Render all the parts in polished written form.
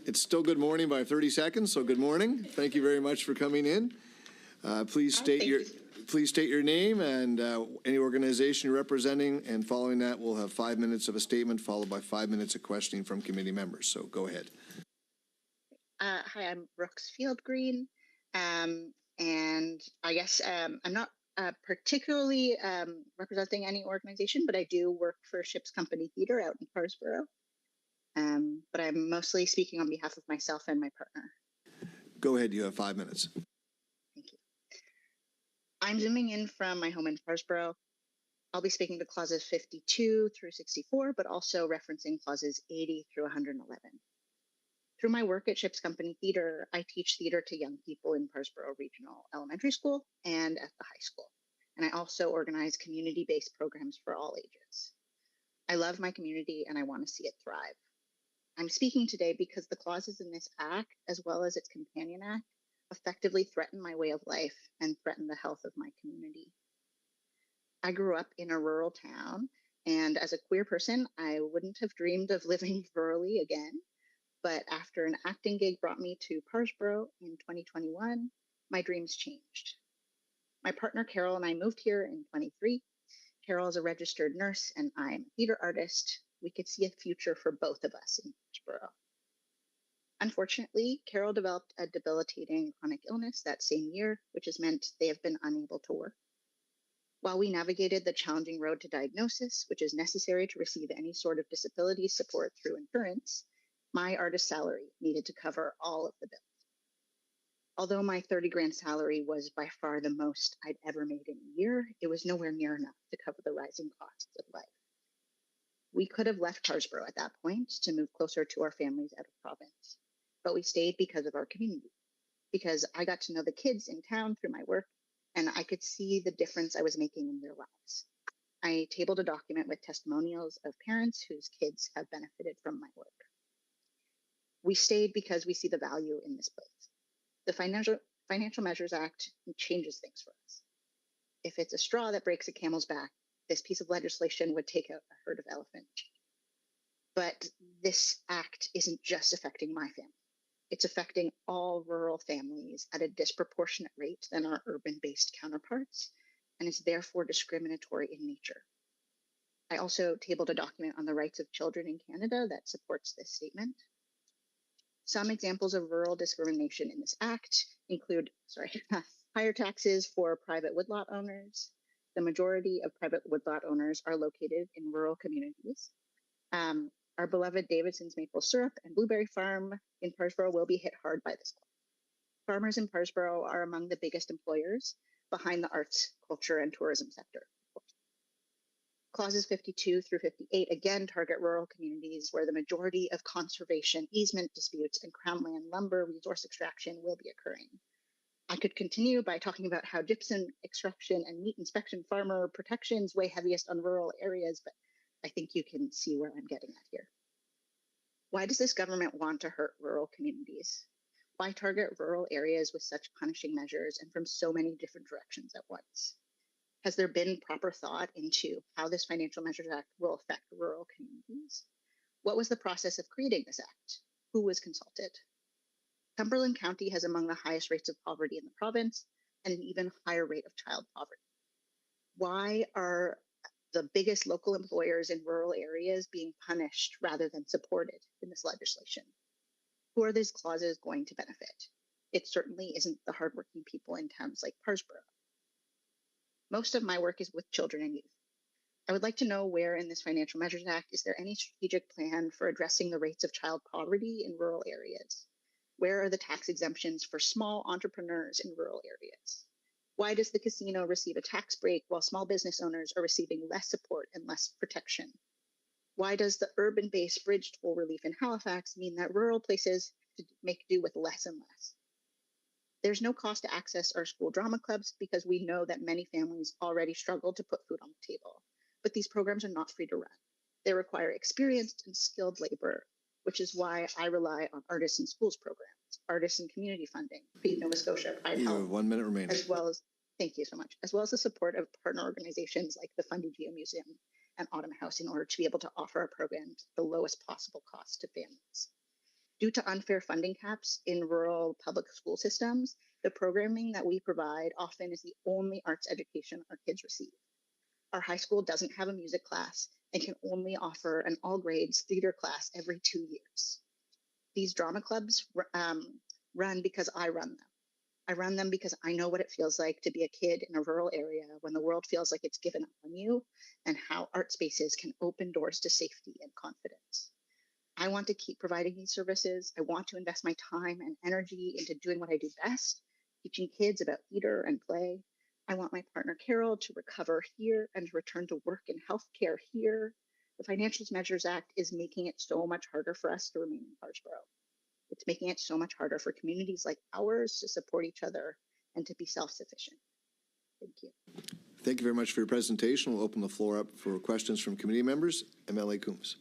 It's still good morning by 30 seconds, so good morning. Thank you very much for coming in. Please state your name and any organization you're representing, and following that, we'll have 5 minutes of a statement followed by 5 minutes of questioning from committee members. So go ahead. Hi, I'm Rooks Field Green, and I guess I'm not particularly representing any organization, but I do work for Ship's Company Theatre out in Parsboro. But I'm mostly speaking on behalf of myself and my partner. Go ahead, you have 5 minutes. Thank you. I'm zooming in from my home in Parsboro. I'll be speaking to clauses 52 through 64, but also referencing clauses 80 through 111. Through my work at Ship's Company Theatre, I teach theatre to young people in Parsboro Regional Elementary School and at the high school. And I also organize community-based programs for all ages. I love my community and I want to see it thrive. I'm speaking today because the clauses in this act, as well as its companion act, effectively threaten my way of life and threaten the health of my community. I grew up in a rural town, and as a queer person, I wouldn't have dreamed of living rurally again. But after an acting gig brought me to Parsboro in 2021, my dreams changed. My partner Carol and I moved here in 23. Carol is a registered nurse and I'm a theater artist. We could see a future for both of us in Parsboro. Unfortunately, Carol developed a debilitating chronic illness that same year, which has meant they have been unable to work. While we navigated the challenging road to diagnosis, which is necessary to receive any sort of disability support through insurance, my artist salary needed to cover all of the bills. Although my 30 grand salary was by far the most I'd ever made in a year, it was nowhere near enough to cover the rising costs of life. We could have left Parsboro at that point to move closer to our families out of province, but we stayed because of our community, because I got to know the kids in town through my work, and I could see the difference I was making in their lives. I tabled a document with testimonials of parents whose kids have benefited from my work. We stayed because we see the value in this place. The Financial Measures Act changes things for us. If it's a straw that breaks a camel's back, this piece of legislation would take out a herd of elephants. But this act isn't just affecting my family. It's affecting all rural families at a disproportionate rate than our urban-based counterparts, and is therefore discriminatory in nature. I also tabled a document on the rights of children in Canada that supports this statement. Some examples of rural discrimination in this act include, higher taxes for private woodlot owners. The majority of private woodlot owners are located in rural communities. Our beloved Davidson's Maple Syrup and Blueberry Farm in Parsboro will be hit hard by this. Farmers in Parsboro are among the biggest employers behind the arts, culture, and tourism sector. Clauses 52 through 58 again target rural communities where the majority of conservation, easement disputes, and crown land lumber resource extraction will be occurring. I could continue by talking about how gypsum extraction and meat inspection farmer protections weigh heaviest on rural areas, but I think you can see where I'm getting at here. Why does this government want to hurt rural communities? Why target rural areas with such punishing measures and from so many different directions at once? Has there been proper thought into how this Financial Measures Act will affect rural communities? What was the process of creating this act? Who was consulted? Cumberland County has among the highest rates of poverty in the province and an even higher rate of child poverty. Why are the biggest local employers in rural areas being punished rather than supported in this legislation? Who are these clauses going to benefit? It certainly isn't the hardworking people in towns like Parsboro. Most of my work is with children and youth. I would like to know where in this Financial Measures Act is there any strategic plan for addressing the rates of child poverty in rural areas? Where are the tax exemptions for small entrepreneurs in rural areas? Why does the casino receive a tax break while small business owners are receiving less support and less protection? Why does the urban-based bridge toll relief in Halifax mean that rural places make do with less and less? There's no cost to access our school drama clubs because we know that many families already struggle to put food on the table. But these programs are not free to run. They require experienced and skilled labor, which is why I rely on Artists in Schools programs, Artists in Community Funding, Feed Nova Scotia, Pride You Health. have 1 minute remaining. As well as, thank you so much, as well as the support of partner organizations like the Fundy Geo Museum and Autumn House in order to be able to offer our programs at the lowest possible cost to families. Due to unfair funding caps in rural public school systems, the programming that we provide often is the only arts education our kids receive. Our high school doesn't have a music class and can only offer an all grades theater class every 2 years. These drama clubs run because I run them. I run them because I know what it feels like to be a kid in a rural area when the world feels like it's given up on you, and how art spaces can open doors to safety and confidence. I want to keep providing these services. I want to invest my time and energy into doing what I do best, teaching kids about theater and play. I want my partner Carol to recover here and to return to work in healthcare here. The Financial Measures Act is making it so much harder for us to remain in Parsboro. It's making it so much harder for communities like ours to support each other and to be self-sufficient. Thank you. Thank you very much for your presentation. We'll open the floor up for questions from committee members. MLA Coombs.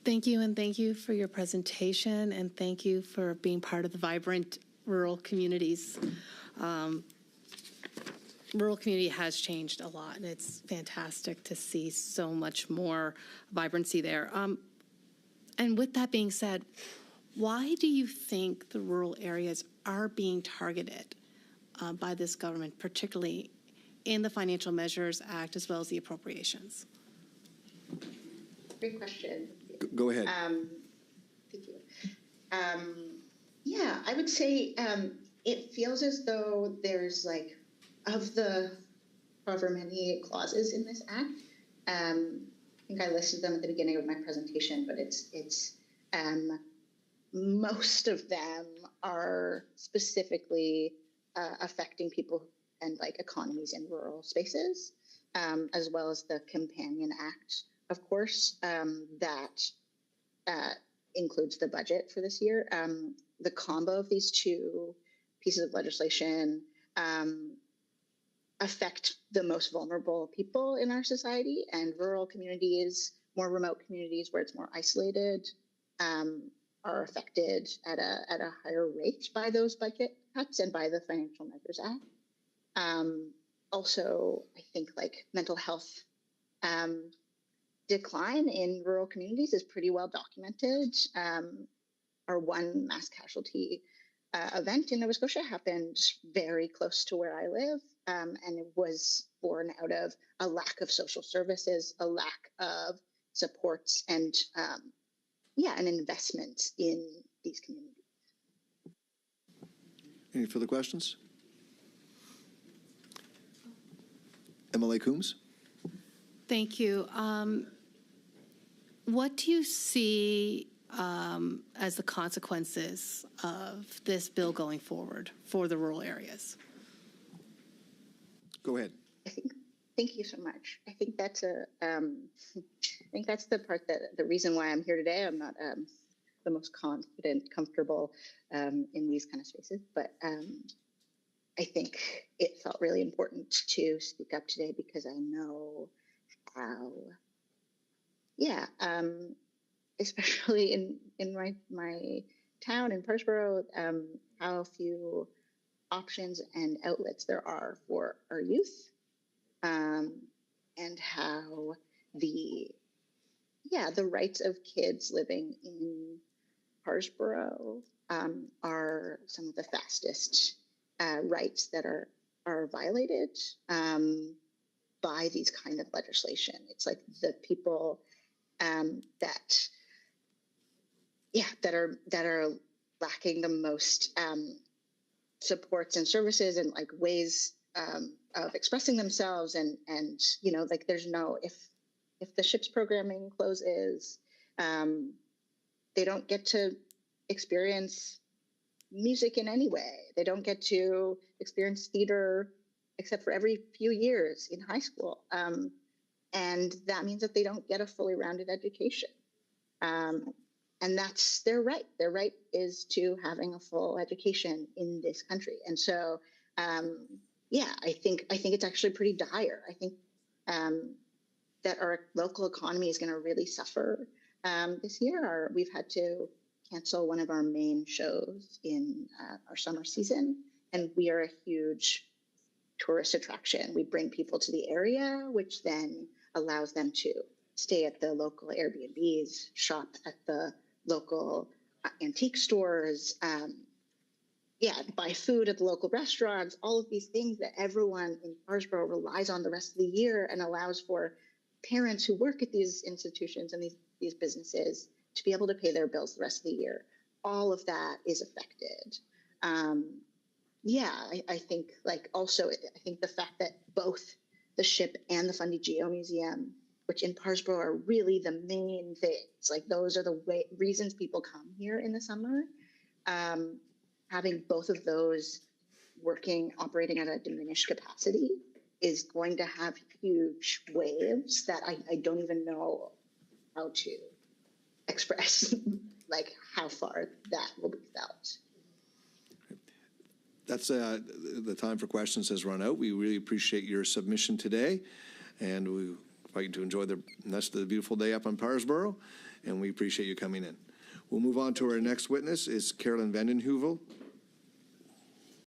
Thank you, and thank you for your presentation, and thank you for being part of the vibrant rural communities. Rural community has changed a lot, and it's fantastic to see so much more vibrancy there. And with that being said, why do you think the rural areas are being targeted by this government, particularly in the Financial Measures Act as well as the appropriations? Great question. Go ahead. Thank you. Yeah, I would say it feels as though there's like, of the however many clauses in this act, I think I listed them at the beginning of my presentation, but it's most of them are specifically affecting people and like economies in rural spaces, as well as the Companion Act, of course, that includes the budget for this year. The combo of these two pieces of legislation affect the most vulnerable people in our society, and rural communities, more remote communities where it's more isolated, are affected at a higher rate by those budget cuts and by the Financial Measures Act. Also, I think like mental health decline in rural communities is pretty well documented. Our one mass casualty event in Nova Scotia happened very close to where I live, and it was born out of a lack of social services, a lack of supports, and an investment in these communities. Any further questions? MLA Coombs. Thank you. What do you see as the consequences of this bill going forward for the rural areas? Go ahead. Thank you so much. I think that's I think that's the part that the reason why I'm here today. I'm not the most confident, comfortable in these kind of spaces, but I think it felt really important to speak up today because I know how, especially in my town in Parsboro, how few options and outlets there are for our youth, and how the rights of kids living in Parsboro are some of the fastest rights that are violated by these kind of legislation. It's like the people that are lacking the most supports and services and like ways of expressing themselves, and like there's no, if the SHIPS programming closes, they don't get to experience music in any way. They don't get to experience theater except for every few years in high school. And that means that they don't get a fully rounded education. And that's their right. Their right is to having a full education in this country. And so, I think it's actually pretty dire. I think that our local economy is going to really suffer this year. We've had to cancel one of our main shows in our summer season, and we are a huge tourist attraction. We bring people to the area, which then allows them to stay at the local Airbnbs, shop at the local antique stores, buy food at the local restaurants, all of these things that everyone in Parsboro relies on the rest of the year, and allows for parents who work at these institutions and these businesses to be able to pay their bills the rest of the year. All of that is affected. I think also, I think the fact that both the SHIP and the Fundy Geo Museum, which in Parsboro are really the main things, like those are the reasons people come here in the summer. Having both of those operating at a diminished capacity is going to have huge waves that I don't even know how to express, like how far that will be felt. That's the time for questions has run out. We really appreciate your submission today, and we invite you to enjoy the rest of the beautiful day up on Parsboro, and we appreciate you coming in. We'll move on to our next witness is Carolyn Vandenheuvel.